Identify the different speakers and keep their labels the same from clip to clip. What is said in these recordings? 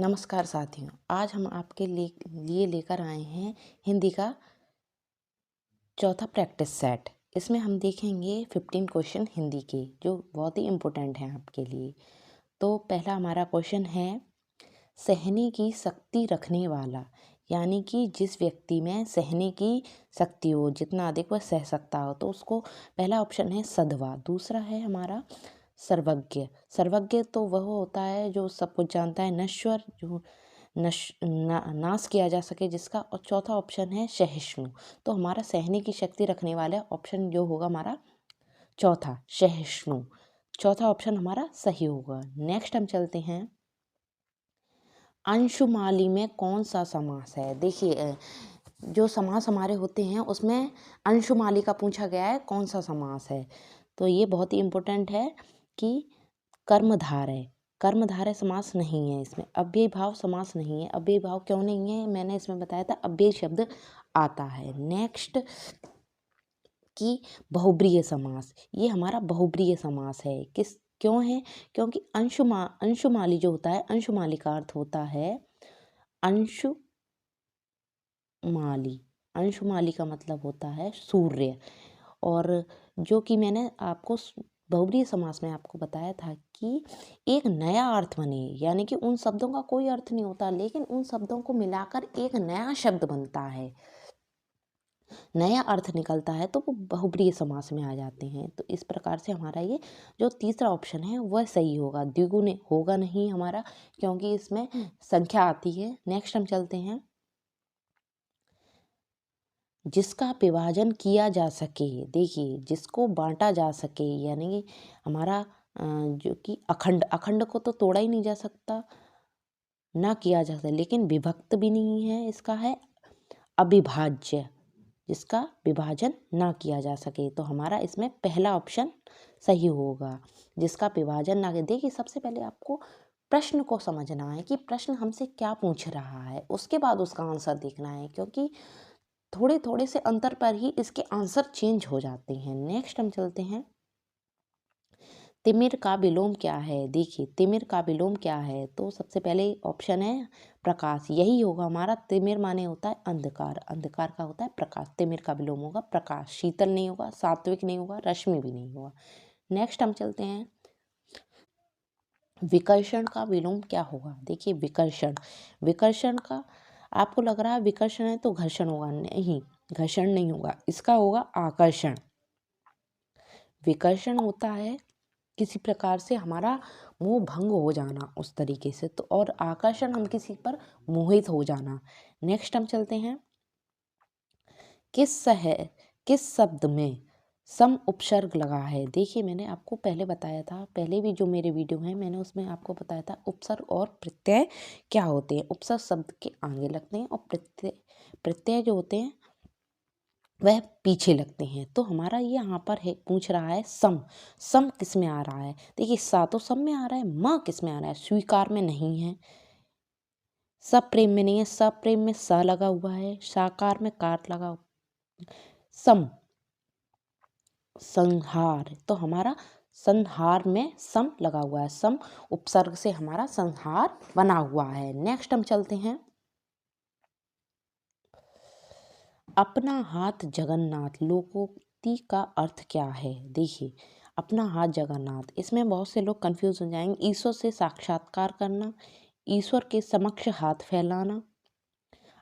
Speaker 1: नमस्कार साथियों, आज हम आपके लिए लेकर आए हैं हिंदी का चौथा प्रैक्टिस सेट। इसमें हम देखेंगे 15 क्वेश्चन हिंदी के जो बहुत ही इम्पोर्टेंट हैं आपके लिए। तो पहला हमारा क्वेश्चन है, सहने की शक्ति रखने वाला, यानी कि जिस व्यक्ति में सहने की शक्ति हो, जितना अधिक वह सह सकता हो, तो उसको पहला ऑप्शन है सधवा। दूसरा है हमारा सर्वज्ञ। सर्वज्ञ तो वह होता है जो सब कुछ जानता है, नश्वर जो नाश किया जा सके जिसका। और चौथा ऑप्शन है सहिष्णु। तो हमारा सहने की शक्ति रखने वाला ऑप्शन जो होगा हमारा चौथा सहिष्णु। चौथा ऑप्शन हमारा सही होगा। नेक्स्ट हम चलते हैं, अंशुमाली में कौन सा समास है। देखिए, जो समास हमारे होते हैं उसमें अंशुमाली का पूछा गया है कौन सा समास है। तो ये बहुत ही इम्पोर्टेंट है कि कर्मधारय कर्मधारय समास नहीं है, इसमें अव्ययी भाव समास नहीं है। अव्ययी भाव क्यों नहीं है, मैंने इसमें बताया था, अव्ययी शब्द आता है। नेक्स्ट कि बहुब्रीय समास, ये हमारा बहुब्रीय समास है। क्यों है, क्योंकि अंशुमाली जो होता है, अंशुमाली का अर्थ होता है अंशुमाली। अंशुमाली का मतलब होता है सूर्य। और जो कि मैंने आपको बहुब्रीय समास में आपको बताया था कि एक नया अर्थ बने, यानी कि उन शब्दों का कोई अर्थ नहीं होता, लेकिन उन शब्दों को मिलाकर एक नया शब्द बनता है, नया अर्थ निकलता है, तो वो बहुब्रीय समास में आ जाते हैं। तो इस प्रकार से हमारा ये जो तीसरा ऑप्शन है वह सही होगा। द्विगुण होगा नहीं हमारा, क्योंकि इसमें संख्या आती है। नेक्स्ट हम चलते हैं, जिसका विभाजन किया जा सके। देखिए, जिसको बांटा जा सके, यानी कि हमारा जो कि अखंड को तो तोड़ा ही नहीं जा सकता, ना किया जा सकता, लेकिन विभक्त भी नहीं है, इसका है अविभाज्य, जिसका विभाजन ना किया जा सके। तो हमारा इसमें पहला ऑप्शन सही होगा, जिसका विभाजन ना। देखिए, सबसे पहले आपको प्रश्न को समझना है कि प्रश्न हमसे क्या पूछ रहा है, उसके बाद उसका आंसर देखना है, क्योंकि थोड़े थोड़े से अंतर पर ही इसके आंसर चेंज हो जाते हैं। नेक्स्ट हम चलते हैं, तिमिर का विलोम क्या है। देखिए, तिमिर का विलोम क्या है, तो सबसे पहले ऑप्शन है प्रकाश, यही होगा हमारा। तिमिर माने होता है अंधकार, अंधकार का होता है प्रकाश, तिमिर का विलोम होगा प्रकाश। शीतल नहीं होगा, सात्विक नहीं होगा, रश्मि भी नहीं होगा। नेक्स्ट हम चलते हैं, विकर्षण का विलोम क्या होगा। देखिए, विकर्षण का आपको लग रहा है विकर्षण है तो घर्षण होगा, नहीं, घर्षण नहीं होगा, इसका होगा आकर्षण। विकर्षण होता है किसी प्रकार से हमारा मोह भंग हो जाना उस तरीके से, तो और आकर्षण हम किसी पर मोहित हो जाना। नेक्स्ट हम चलते हैं, किस शब्द में सम उपसर्ग लगा है। देखिए, मैंने आपको पहले बताया था, पहले भी जो मेरे वीडियो हैं मैंने उसमें आपको बताया था उपसर्ग और प्रत्यय क्या होते हैं। उपसर्ग शब्द के आगे लगते हैं और प्रत्यय जो होते हैं वह पीछे लगते हैं। तो हमारा ये यहाँ पर है, पूछ रहा है सम किस में आ रहा है। देखिए, सा तो सम में आ रहा है, म किस में आ रहा है, स्वीकार में नहीं है, सप्रेम में नहीं है, सप्रेम में स लगा हुआ है, साकार में कार लगा, सम संहार, तो हमारा संहार में सम लगा हुआ है, सम उपसर्ग से हमारा संहार बना हुआ है। नेक्स्ट हम चलते हैं, अपना हाथ जगन्नाथ लोकोक्ति का अर्थ क्या है। देखिए, अपना हाथ जगन्नाथ, इसमें बहुत से लोग कंफ्यूज हो जाएंगे। ईश्वर से साक्षात्कार करना, ईश्वर के समक्ष हाथ फैलाना,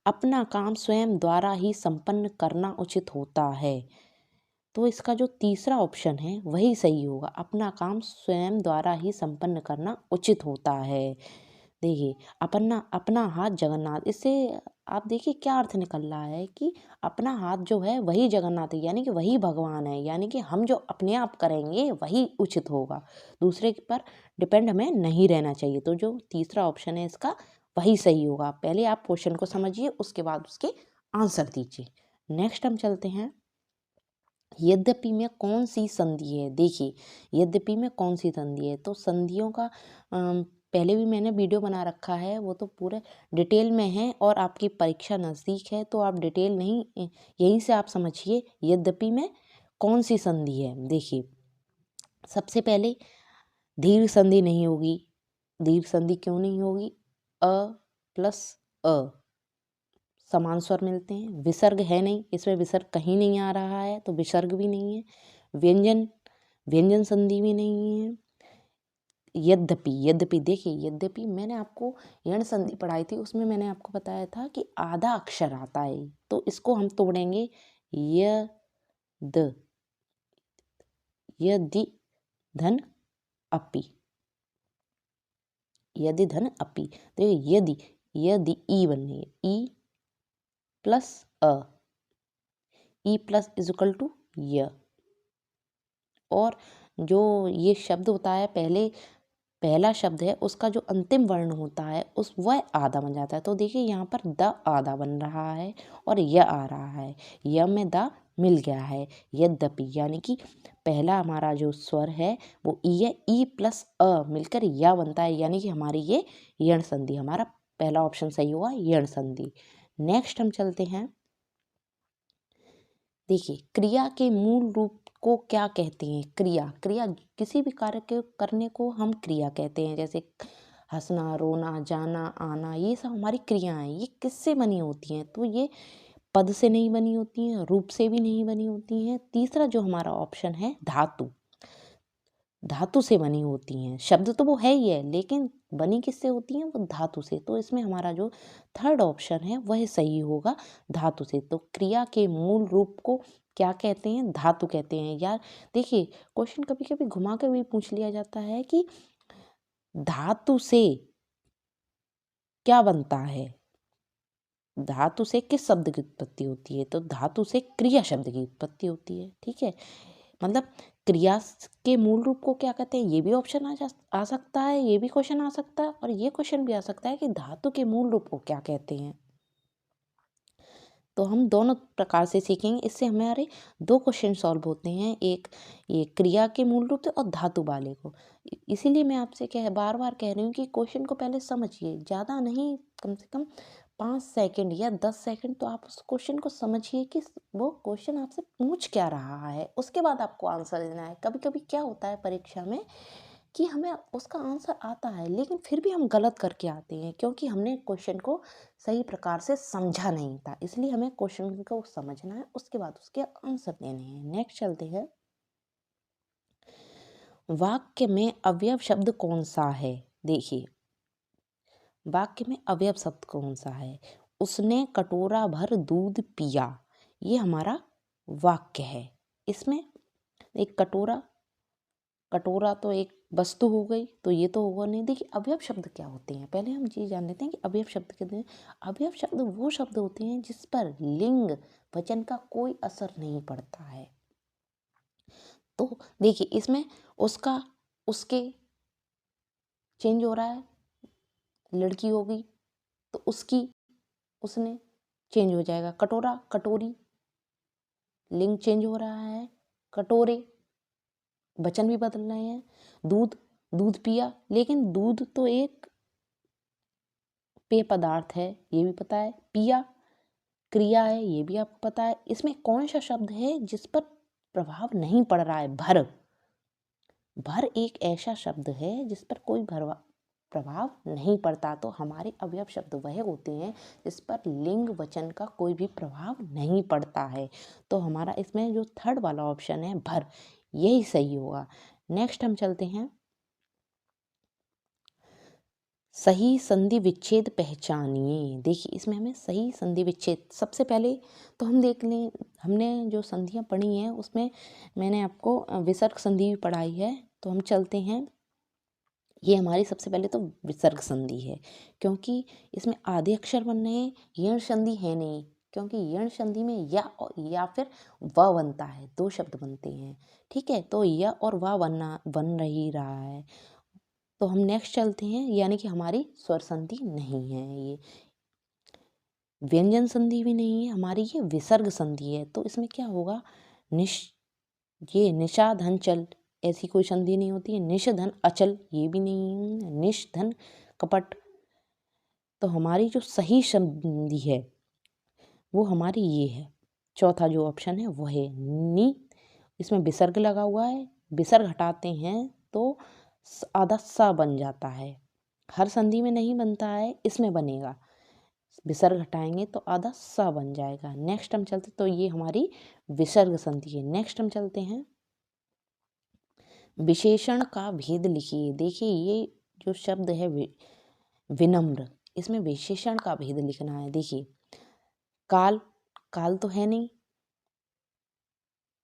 Speaker 1: अपना काम स्वयं द्वारा ही संपन्न करना उचित होता है। तो इसका जो तीसरा ऑप्शन है वही सही होगा, अपना काम स्वयं द्वारा ही संपन्न करना उचित होता है। देखिए, अपना अपना हाथ जगन्नाथ, इससे आप देखिए क्या अर्थ निकल रहा है कि अपना हाथ जो है वही जगन्नाथ है, यानी कि वही भगवान है, यानी कि हम जो अपने आप करेंगे वही उचित होगा, दूसरे पर डिपेंड हमें नहीं रहना चाहिए। तो जो तीसरा ऑप्शन है इसका वही सही होगा। पहले आप क्वेश्चन को समझिए, उसके बाद उसके आंसर दीजिए। नेक्स्ट हम चलते हैं, यद्यपि में कौन सी संधि है। देखिए, यद्यपि में कौन सी संधि है, तो संधियों का पहले भी मैंने वीडियो बना रखा है, वो तो पूरे डिटेल में है, और आपकी परीक्षा नज़दीक है तो आप डिटेल नहीं, यहीं से आप समझिए यद्यपि में कौन सी संधि है। देखिए, सबसे पहले दीर्घ संधि नहीं होगी। दीर्घ संधि क्यों नहीं होगी, अ प्लस अ समान स्वर मिलते हैं। विसर्ग है नहीं, इसमें विसर्ग कहीं नहीं आ रहा है, तो विसर्ग भी नहीं है। व्यंजन व्यंजन संधि भी नहीं है। यद्यपि यद्यपि देखिए, यद्यपि मैंने आपको यण संधि पढ़ाई थी, उसमें मैंने आपको बताया था कि आधा अक्षर आता है, तो इसको हम तोड़ेंगे यद यदि धन अपि, यदि धन अपि। देखिए यदि यदि ई बन रही है, ई प्लस अ, E plus is equal to य। और जो ये शब्द होता है, पहला शब्द है, उसका जो अंतिम वर्ण होता है उस वह आधा बन जाता है। तो देखिए यहाँ पर द आधा बन रहा है और य आ रहा है, य में द मिल गया है। यद्यपि यानी कि पहला हमारा जो स्वर है वो ई है, ई प्लस अ मिलकर या बनता है, यानी कि हमारी ये यण संधि, हमारा पहला ऑप्शन सही हुआ, यण संधि। नेक्स्ट हम चलते हैं। देखिए क्रिया के मूल रूप को क्या कहते हैं। क्रिया किसी भी कार्य के करने को हम क्रिया कहते हैं। जैसे हंसना, रोना, जाना, आना, ये सब हमारी क्रियाएं हैं। ये किससे बनी होती हैं? तो ये पद से नहीं बनी होती हैं, रूप से भी नहीं बनी होती हैं। तीसरा जो हमारा ऑप्शन है धातु, धातु से बनी होती हैं। शब्द तो वो है ही है, लेकिन बनी किससे होती हैं? वो धातु से। तो इसमें हमारा जो थर्ड ऑप्शन है वह सही होगा, धातु से। तो क्रिया के मूल रूप को क्या कहते हैं? धातु कहते हैं। यार देखिए, क्वेश्चन कभी कभी घुमा के भी पूछ लिया जाता है कि धातु से क्या बनता है, धातु से किस शब्द की उत्पत्ति होती है? तो धातु से क्रिया शब्द की उत्पत्ति होती है। ठीक है, मतलब क्रिया के मूल रूप को क्या कहते हैं, ये भी ऑप्शन आ सकता है, ये भी क्वेश्चन आ सकता है, और ये क्वेश्चन भी आ सकता है कि धातु के मूल रूप को क्या कहते हैं। तो हम दोनों प्रकार से सीखेंगे, इससे हमारे दो क्वेश्चन सॉल्व होते हैं, एक ये क्रिया के मूल रूप से और धातु वाले को। इसीलिए मैं आपसे बार बार कह रही हूँ कि क्वेश्चन को पहले समझिए, ज़्यादा नहीं, कम से कम 5 सेकंड या 10 सेकंड तो आप उस क्वेश्चन को समझिए कि वो क्वेश्चन आपसे पूछ क्या रहा है, उसके बाद आपको आंसर देना है। कभी कभी क्या होता है परीक्षा में कि हमें उसका आंसर आता है, लेकिन फिर भी हम गलत करके आते हैं, क्योंकि हमने क्वेश्चन को सही प्रकार से समझा नहीं था। इसलिए हमें क्वेश्चन को समझना है, उसके बाद उसके आंसर देने हैं। नेक्स्ट चलते हैं। वाक्य में अवयव शब्द कौन सा है? देखिए वाक्य में अवयव शब्द कौन सा है? उसने कटोरा भर दूध पिया, ये हमारा वाक्य है। इसमें एक कटोरा, कटोरा तो एक वस्तु हो गई, तो ये तो होगा नहीं। देखिए अवयव शब्द क्या होते हैं, पहले हम ये जान लेते हैं कि अवयव शब्द कहते हैं। अवयव शब्द वो शब्द होते हैं जिस पर लिंग वचन का कोई असर नहीं पड़ता है। तो देखिए इसमें उसका, उसके चेंज हो रहा है, लड़की होगी तो उसकी, उसने चेंज हो जाएगा। कटोरा, कटोरी, लिंग चेंज हो रहा है। कटोरे, वचन भी बदल रहे हैं। दूध, दूध पिया, लेकिन दूध तो एक पेय पदार्थ है, ये भी पता है। पिया क्रिया है, ये भी आपको पता है। इसमें कौन सा शब्द है जिस पर प्रभाव नहीं पड़ रहा है? भर, भर एक ऐसा शब्द है जिस पर कोई प्रभाव नहीं पड़ता। तो हमारे अवयव शब्द वह होते हैं जिस पर लिंग वचन का कोई भी प्रभाव नहीं पड़ता है। तो हमारा इसमें जो थर्ड वाला ऑप्शन है भर, यही सही होगा। नेक्स्ट हम चलते हैं। सही संधि विच्छेद पहचानिए। देखिए इसमें हमें सही संधि विच्छेद, सबसे पहले तो हम देख लें, हमने जो संधियाँ पढ़ी हैं उसमें मैंने आपको विसर्ग संधि भी पढ़ाई है। तो हम चलते हैं, ये हमारी सबसे पहले तो विसर्ग संधि है, क्योंकि इसमें आधे अक्षर बन रहे हैं, यण संधि है नहीं, क्योंकि यण संधि में या फिर व बनता है, दो शब्द बनते हैं। ठीक है, तो य और व बन रही रहा है। तो हम नेक्स्ट चलते हैं, यानी कि हमारी स्वर संधि नहीं है, ये व्यंजन संधि भी नहीं है हमारी, ये विसर्ग संधि है। तो इसमें क्या होगा, ये निशा धन चल, ऐसी कोई संधि नहीं होती है। निश धन अचल, ये भी नहीं है। निश धन कपट। तो हमारी जो सही संधि है वो हमारी ये है, चौथा जो ऑप्शन है वो है नी। इसमें विसर्ग लगा हुआ है, विसर्ग हटाते हैं तो आधा सा बन जाता है। हर संधि में नहीं बनता है, इसमें बनेगा। विसर्ग हटाएंगे तो आधा स बन जाएगा। नेक्स्ट हम चलते, तो ये हमारी विसर्ग संधि है। नेक्स्ट हम चलते हैं, विशेषण का भेद लिखिए। देखिए ये जो शब्द है विनम्र, इसमें विशेषण का भेद लिखना है। देखिए काल, काल तो है नहीं,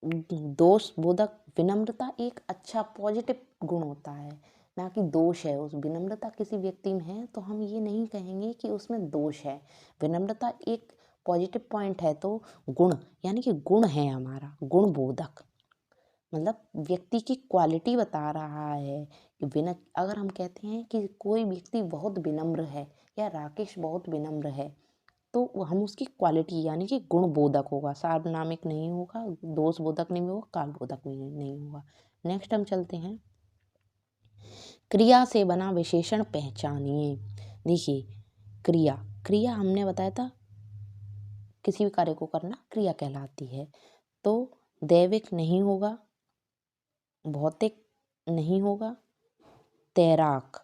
Speaker 1: दोष बोधक। विनम्रता एक अच्छा पॉजिटिव गुण होता है, ना कि दोष है। उस विनम्रता किसी व्यक्ति में है तो हम ये नहीं कहेंगे कि उसमें दोष है। विनम्रता एक पॉजिटिव पॉइंट है, तो गुण यानी कि गुण है हमारा, गुण बोधक, मतलब व्यक्ति की क्वालिटी बता रहा है कि अगर हम कहते हैं कि कोई व्यक्ति बहुत विनम्र है या राकेश बहुत विनम्र है, तो हम उसकी क्वालिटी यानी कि गुण बोधक होगा, सार्वनामिक नहीं होगा, दोष बोधक नहीं होगा, काल बोधक नहीं होगा। नेक्स्ट हम चलते हैं, क्रिया से बना विशेषण पहचानिए। देखिए क्रिया, क्रिया हमने बताया था किसी भी कार्य को करना क्रिया कहलाती है। तो दैविक नहीं होगा, भौतिक नहीं होगा, तैराक,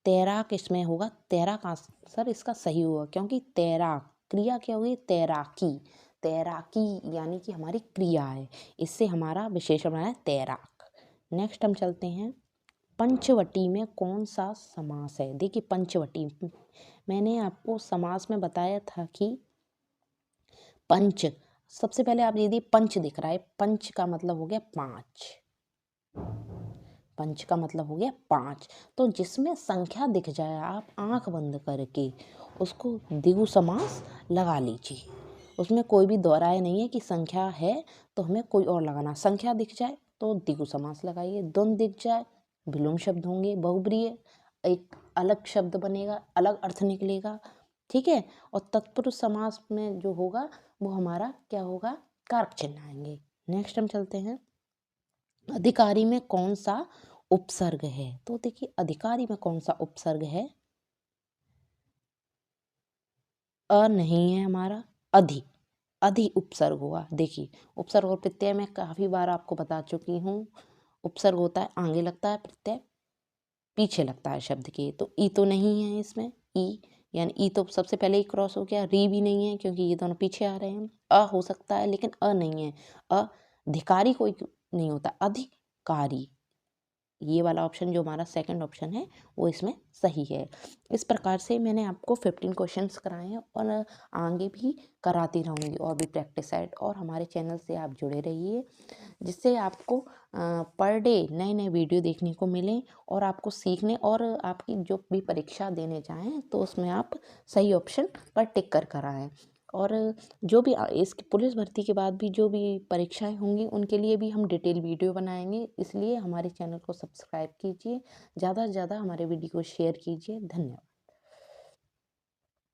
Speaker 1: तैराक इसमें होगा। तैराक आंसर इसका सही होगा, क्योंकि तैराक क्रिया क्या होगी, तैराकी। तैराकी यानी कि हमारी क्रिया है, इससे हमारा विशेषण बना है तैराक। नेक्स्ट हम चलते हैं, पंचवटी में कौन सा समास है। देखिए पंचवटी, मैंने आपको समास में बताया था कि पंच, सबसे पहले आप यदि पंच दिख रहा है, पंच का मतलब हो गया 5, पंच का मतलब हो गया 5। तो जिसमें संख्या दिख जाए आप आंख बंद करके उसको द्विगु समास लगा लीजिए। उसमें कोई भी दोहराया नहीं है कि संख्या है तो हमें कोई और लगाना। संख्या दिख जाए तो द्विगु समास लगाइए, द्वंद दिख जाए विलोम शब्द होंगे, बहुब्रीहि एक अलग शब्द बनेगा, अलग अर्थ निकलेगा, ठीक है। और तत्पुरुष समास में जो होगा वो हमारा क्या होगा, कारक चिन्ह आएंगे। नेक्स्ट हम चलते हैं, अधिकारी में कौन सा उपसर्ग है। तो देखिए अधिकारी में कौन सा उपसर्ग है, अ नहीं है हमारा, अधि, अधि उपसर्ग हुआ। देखिए उपसर्ग और प्रत्यय में काफी बार आपको बता चुकी हूँ, उपसर्ग होता है आगे लगता है, प्रत्यय पीछे लगता है शब्द के। तो ई तो नहीं है इसमें, ई यानी ई तो सबसे पहले ही क्रॉस हो गया, री भी नहीं है क्योंकि ये दोनों पीछे आ रहे हैं। अ हो सकता है लेकिन अ नहीं है, अधिकारी कोई नहीं होता, अधिकारी, ये वाला ऑप्शन जो हमारा सेकंड ऑप्शन है वो इसमें सही है। इस प्रकार से मैंने आपको 15 क्वेश्चंस कराए हैं और आगे भी कराती रहूँगी, और भी प्रैक्टिस सेट। और हमारे चैनल से आप जुड़े रहिए, जिससे आपको पर डे नए नए वीडियो देखने को मिलें और आपको सीखने, और आपकी जो भी परीक्षा देने जाएँ तो उसमें आप सही ऑप्शन पर टिक कर आएँ। और जो भी इसकी पुलिस भर्ती के बाद भी जो भी परीक्षाएं होंगी उनके लिए भी हम डिटेल वीडियो बनाएंगे, इसलिए हमारे चैनल को सब्सक्राइब कीजिए, ज़्यादा से ज़्यादा हमारे वीडियो को शेयर कीजिए। धन्यवाद।